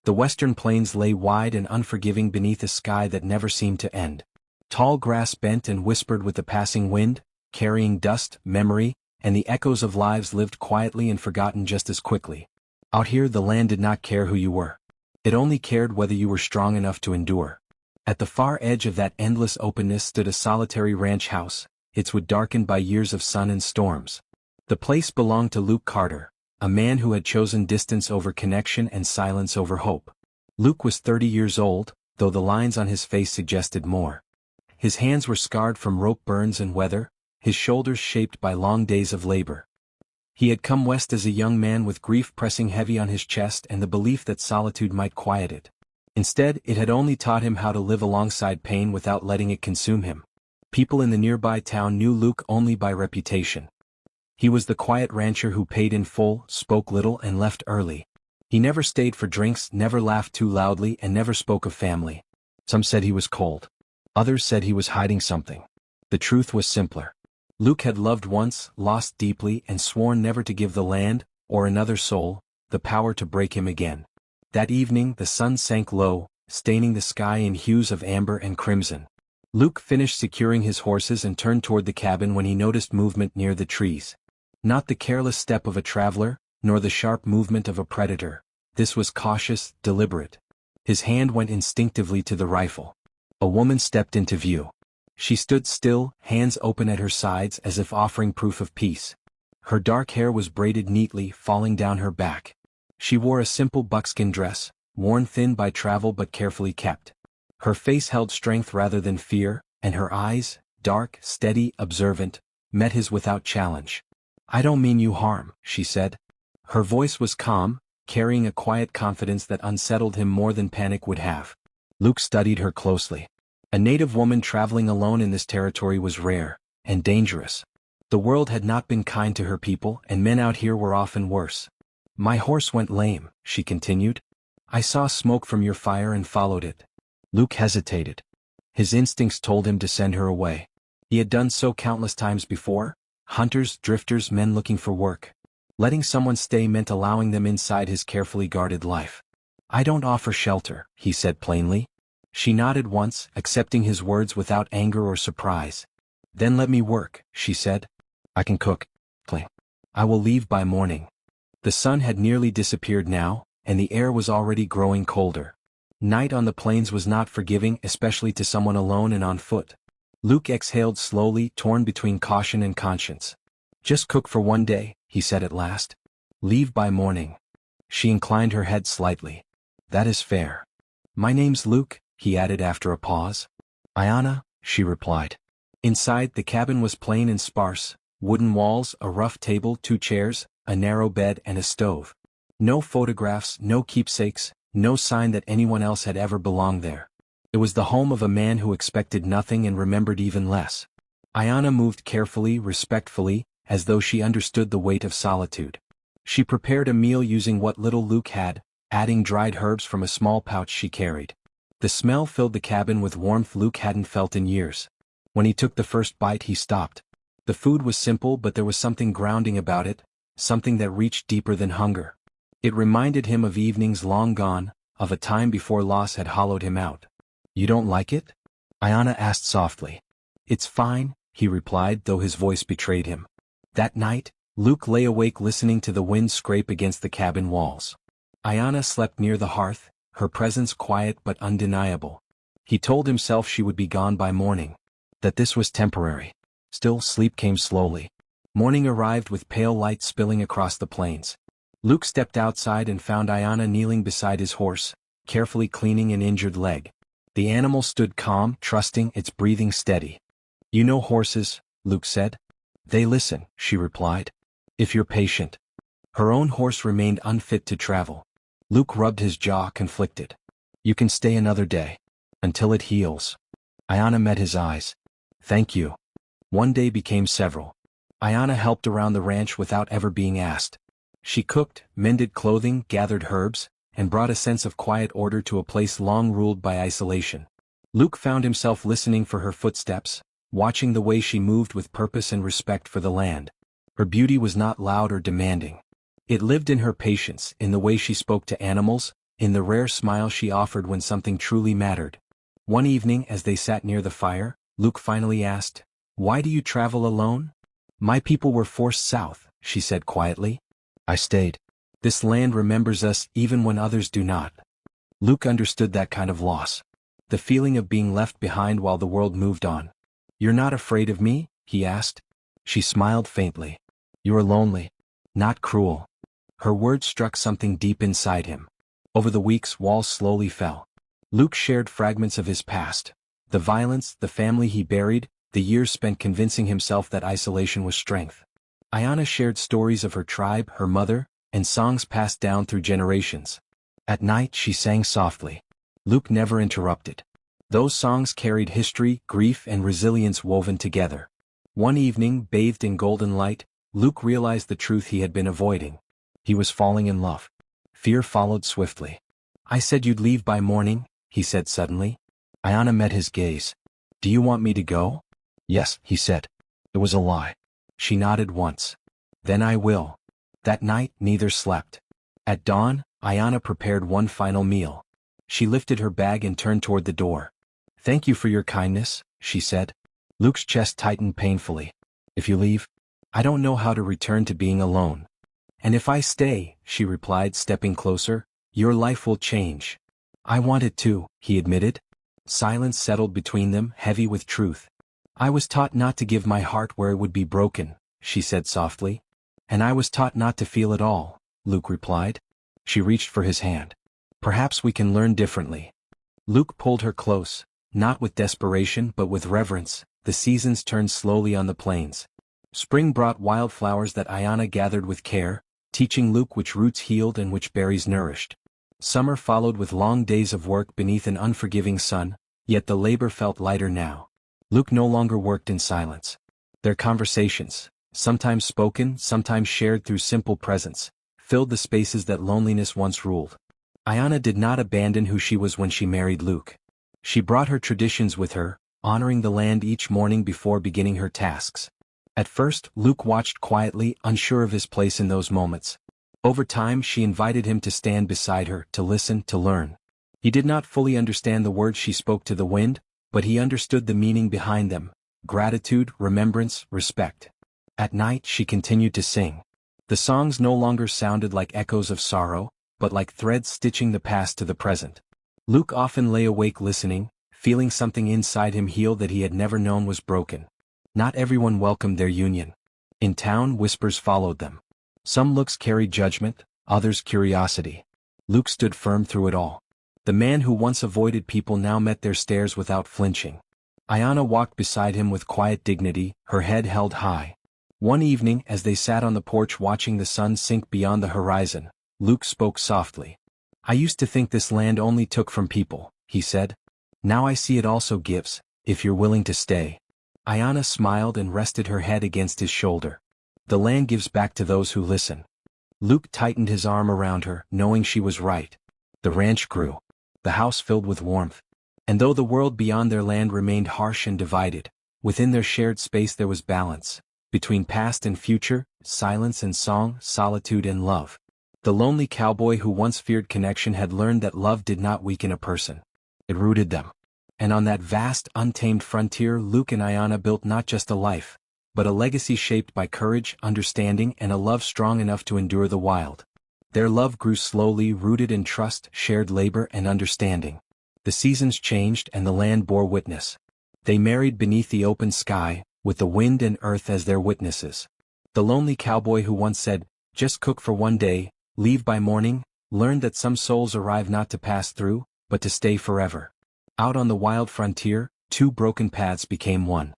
The western plains lay wide and unforgiving beneath a sky that never seemed to end. Tall grass bent and whispered with the passing wind, carrying dust, memory, and the echoes of lives lived quietly and forgotten just as quickly. Out here the land did not care who you were. It only cared whether you were strong enough to endure. At the far edge of that endless openness stood a solitary ranch house, its wood darkened by years of sun and storms. The place belonged to Luke Carter, a man who had chosen distance over connection and silence over hope. Luke was 30 years old, though the lines on his face suggested more. His hands were scarred from rope burns and weather, his shoulders shaped by long days of labor. He had come west as a young man with grief pressing heavy on his chest and the belief that solitude might quiet it. Instead, it had only taught him how to live alongside pain without letting it consume him. People in the nearby town knew Luke only by reputation. He was the quiet rancher who paid in full, spoke little, and left early. He never stayed for drinks, never laughed too loudly, and never spoke of family. Some said he was cold. Others said he was hiding something. The truth was simpler. Luke had loved once, lost deeply, and sworn never to give the land, or another soul, the power to break him again. That evening the sun sank low, staining the sky in hues of amber and crimson. Luke finished securing his horses and turned toward the cabin when he noticed movement near the trees. Not the careless step of a traveler, nor the sharp movement of a predator. This was cautious, deliberate. His hand went instinctively to the rifle. A woman stepped into view. She stood still, hands open at her sides as if offering proof of peace. Her dark hair was braided neatly, falling down her back. She wore a simple buckskin dress, worn thin by travel but carefully kept. Her face held strength rather than fear, and her eyes, dark, steady, observant, met his without challenge. "I don't mean you harm," she said. Her voice was calm, carrying a quiet confidence that unsettled him more than panic would have. Luke studied her closely. A native woman traveling alone in this territory was rare, and dangerous. The world had not been kind to her people, and men out here were often worse. "My horse went lame," she continued. "I saw smoke from your fire and followed it." Luke hesitated. His instincts told him to send her away. He had done so countless times before. Hunters, drifters, men looking for work. Letting someone stay meant allowing them inside his carefully guarded life. "I don't offer shelter," he said plainly. She nodded once, accepting his words without anger or surprise. "Then let me work," she said. "I can cook. Clean. I will leave by morning." The sun had nearly disappeared now, and the air was already growing colder. Night on the plains was not forgiving, especially to someone alone and on foot. Luke exhaled slowly, torn between caution and conscience. "Just cook for one day," he said at last. "Leave by morning." She inclined her head slightly. "That is fair." "My name's Luke," he added after a pause. "Ayanna," she replied. Inside, the cabin was plain and sparse: wooden walls, a rough table, 2 chairs, a narrow bed, and a stove. No photographs, no keepsakes, no sign that anyone else had ever belonged there. It was the home of a man who expected nothing and remembered even less. Ayanna moved carefully, respectfully, as though she understood the weight of solitude. She prepared a meal using what little Luke had, adding dried herbs from a small pouch she carried. The smell filled the cabin with warmth Luke hadn't felt in years. When he took the first bite he stopped. The food was simple, but there was something grounding about it, something that reached deeper than hunger. It reminded him of evenings long gone, of a time before loss had hollowed him out. "You don't like it?" Ayanna asked softly. "It's fine," he replied, though his voice betrayed him. That night, Luke lay awake listening to the wind scrape against the cabin walls. Ayanna slept near the hearth, her presence quiet but undeniable. He told himself she would be gone by morning, that this was temporary. Still, sleep came slowly. Morning arrived with pale light spilling across the plains. Luke stepped outside and found Ayanna kneeling beside his horse, carefully cleaning an injured leg. The animal stood calm, trusting, its breathing steady. "You know horses," Luke said. "They listen," she replied. "If you're patient." Her own horse remained unfit to travel. Luke rubbed his jaw, conflicted. "You can stay another day. Until it heals." Ayanna met his eyes. "Thank you." One day became several. Ayanna helped around the ranch without ever being asked. She cooked, mended clothing, gathered herbs, and brought a sense of quiet order to a place long ruled by isolation. Luke found himself listening for her footsteps, watching the way she moved with purpose and respect for the land. Her beauty was not loud or demanding. It lived in her patience, in the way she spoke to animals, in the rare smile she offered when something truly mattered. One evening as they sat near the fire, Luke finally asked, "Why do you travel alone?" "My people were forced south," she said quietly. "I stayed. This land remembers us even when others do not." Luke understood that kind of loss. The feeling of being left behind while the world moved on. "You're not afraid of me?" he asked. She smiled faintly. "You are lonely. Not cruel." Her words struck something deep inside him. Over the weeks, walls slowly fell. Luke shared fragments of his past. The violence, the family he buried, the years spent convincing himself that isolation was strength. Ayana shared stories of her tribe, her mother, and songs passed down through generations. At night she sang softly. Luke never interrupted. Those songs carried history, grief, and resilience woven together. One evening, bathed in golden light, Luke realized the truth he had been avoiding. He was falling in love. Fear followed swiftly. "I said you'd leave by morning," he said suddenly. Ayana met his gaze. "Do you want me to go?" "Yes," he said. "It was a lie." She nodded once. "Then I will." That night neither slept. At dawn, Ayana prepared one final meal. She lifted her bag and turned toward the door. "Thank you for your kindness," she said. Luke's chest tightened painfully. "If you leave, I don't know how to return to being alone." "And if I stay," she replied, stepping closer, "your life will change." "I want it to," he admitted. Silence settled between them, heavy with truth. "I was taught not to give my heart where it would be broken," she said softly. "And I was taught not to feel at all," Luke replied. She reached for his hand. "Perhaps we can learn differently." Luke pulled her close, not with desperation but with reverence. The seasons turned slowly on the plains. Spring brought wildflowers that Ayana gathered with care, teaching Luke which roots healed and which berries nourished. Summer followed with long days of work beneath an unforgiving sun, yet the labor felt lighter now. Luke no longer worked in silence. Their conversations, sometimes spoken, sometimes shared through simple presence, filled the spaces that loneliness once ruled. Ayana did not abandon who she was when she married Luke. She brought her traditions with her, honoring the land each morning before beginning her tasks. At first, Luke watched quietly, unsure of his place in those moments. Over time, she invited him to stand beside her, to listen, to learn. He did not fully understand the words she spoke to the wind, but he understood the meaning behind them: gratitude, remembrance, respect. At night, she continued to sing. The songs no longer sounded like echoes of sorrow, but like threads stitching the past to the present. Luke often lay awake listening, feeling something inside him heal that he had never known was broken. Not everyone welcomed their union. In town, whispers followed them. Some looks carried judgment, others curiosity. Luke stood firm through it all. The man who once avoided people now met their stares without flinching. Ayana walked beside him with quiet dignity, her head held high. One evening, as they sat on the porch watching the sun sink beyond the horizon, Luke spoke softly. "I used to think this land only took from people," he said. "Now I see it also gives, if you're willing to stay." Ayana smiled and rested her head against his shoulder. "The land gives back to those who listen." Luke tightened his arm around her, knowing she was right. The ranch grew. The house filled with warmth. And though the world beyond their land remained harsh and divided, within their shared space there was balance. Between past and future, silence and song, solitude and love. The lonely cowboy who once feared connection had learned that love did not weaken a person. It rooted them. And on that vast, untamed frontier, Luke and Ayana built not just a life, but a legacy shaped by courage, understanding, and a love strong enough to endure the wild. Their love grew slowly, rooted in trust, shared labor, and understanding. The seasons changed and the land bore witness. They married beneath the open sky, with the wind and earth as their witnesses. The lonely cowboy who once said, "Just cook for one day, leave by morning," learned that some souls arrive not to pass through, but to stay forever. Out on the wild frontier, two broken paths became one.